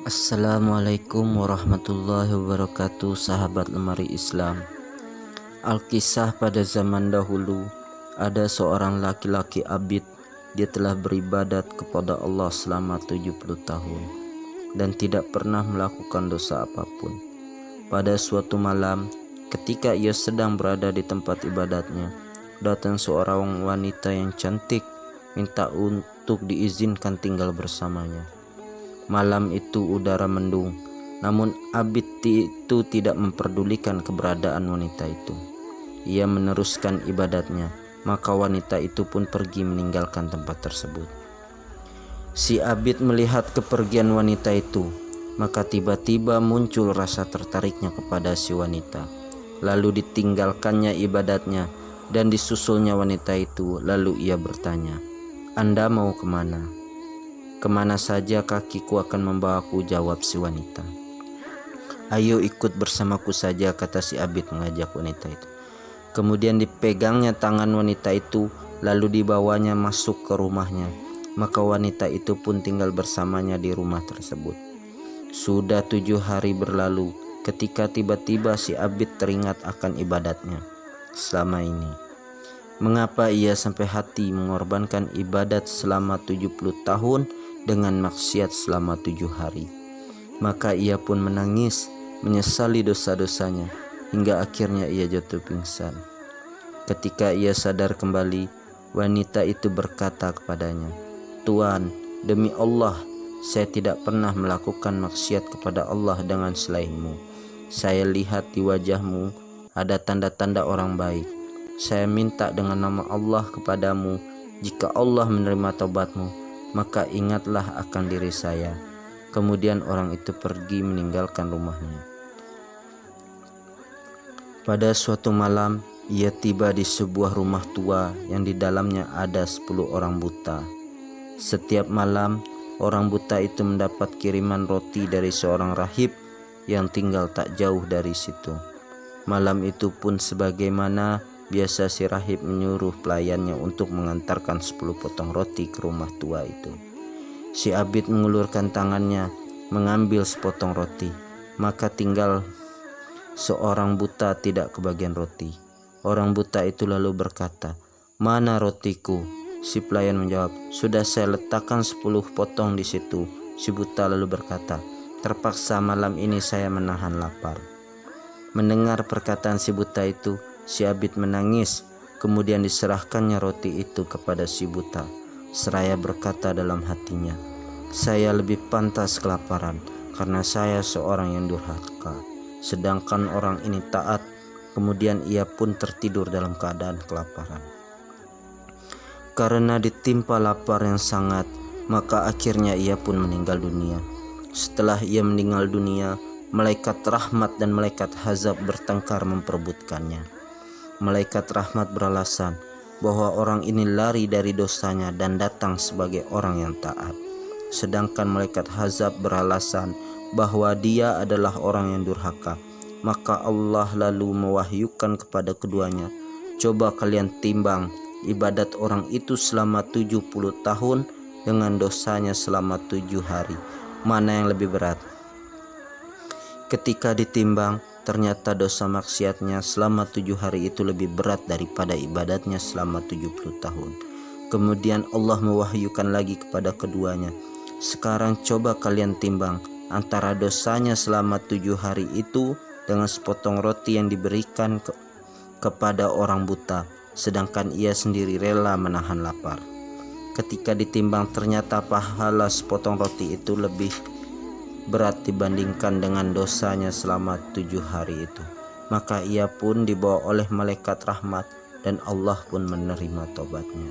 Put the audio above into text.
Assalamualaikum warahmatullahi wabarakatuh, sahabat lemari Islam. Alkisah pada zaman dahulu, ada seorang laki-laki abid. Dia telah beribadat kepada Allah selama 70 tahun dan tidak pernah melakukan dosa apapun. Pada suatu malam, ketika ia sedang berada di tempat ibadatnya, datang seorang wanita yang cantik minta untuk diizinkan tinggal bersamanya. Malam itu udara mendung, namun abid itu tidak memperdulikan keberadaan wanita itu. Ia meneruskan ibadatnya, maka wanita itu pun pergi meninggalkan tempat tersebut. Si abid melihat kepergian wanita itu, maka tiba-tiba muncul rasa tertariknya kepada si wanita. Lalu ditinggalkannya ibadatnya dan disusulnya wanita itu. Lalu ia bertanya, "Anda mau kemana?" "Kemana saja kakiku akan membawaku," jawab si wanita. "Ayo ikut bersamaku saja," kata si abid mengajak wanita itu. Kemudian dipegangnya tangan wanita itu, lalu dibawanya masuk ke rumahnya. Maka wanita itu pun tinggal bersamanya di rumah tersebut. Sudah 7 hari berlalu ketika tiba-tiba si abid teringat akan ibadatnya selama ini. Mengapa ia sampai hati mengorbankan ibadat selama 70 tahun dengan maksiat selama 7 hari. Maka ia pun menangis, menyesali dosa-dosanya, hingga akhirnya ia jatuh pingsan. Ketika ia sadar kembali, wanita itu berkata kepadanya, "Tuan, demi Allah, saya tidak pernah melakukan maksiat kepada Allah dengan selainmu. Saya lihat di wajahmu ada tanda-tanda orang baik. Saya minta dengan nama Allah kepadamu, jika Allah menerima taubatmu, maka ingatlah akan diri saya." Kemudian orang itu pergi meninggalkan rumahnya. Pada suatu malam, ia tiba di sebuah rumah tua yang di dalamnya ada 10 orang buta. Setiap malam, orang buta itu mendapat kiriman roti dari seorang rahib yang tinggal tak jauh dari situ. Malam itu pun sebagaimana biasa, si rahib menyuruh pelayannya untuk mengantarkan 10 potong roti ke rumah tua itu. Si abid mengulurkan tangannya mengambil sepotong roti, maka tinggal seorang buta tidak kebagian roti. Orang buta itu lalu berkata, "Mana rotiku?" Si pelayan menjawab, "Sudah saya letakkan 10 potong di situ." Si buta lalu berkata, "Terpaksa malam ini saya menahan lapar." Mendengar perkataan si buta itu, si abid menangis. Kemudian diserahkannya roti itu kepada si buta, seraya berkata dalam hatinya, "Saya lebih pantas kelaparan karena saya seorang yang durhaka, sedangkan orang ini taat." Kemudian ia pun tertidur dalam keadaan kelaparan. Karena ditimpa lapar yang sangat, maka akhirnya ia pun meninggal dunia. Setelah ia meninggal dunia, malaikat rahmat dan malaikat azab bertengkar memperebutkannya. Malaikat rahmat beralasan bahwa orang ini lari dari dosanya dan datang sebagai orang yang taat. Sedangkan malaikat azab beralasan bahwa dia adalah orang yang durhaka. Maka Allah lalu mewahyukan kepada keduanya, "Coba kalian timbang ibadat orang itu selama 70 tahun dengan dosanya selama 7 hari. Mana yang lebih berat?" Ketika ditimbang, ternyata dosa maksiatnya selama 7 hari itu lebih berat daripada ibadatnya selama 70 tahun. Kemudian Allah mewahyukan lagi kepada keduanya, "Sekarang coba kalian timbang antara dosanya selama 7 hari itu dengan sepotong roti yang diberikan kepada orang buta, sedangkan ia sendiri rela menahan lapar." Ketika ditimbang, ternyata pahala sepotong roti itu lebih berat dibandingkan dengan dosanya selama 7 hari itu. Maka ia pun dibawa oleh malaikat rahmat dan Allah pun menerima tobatnya.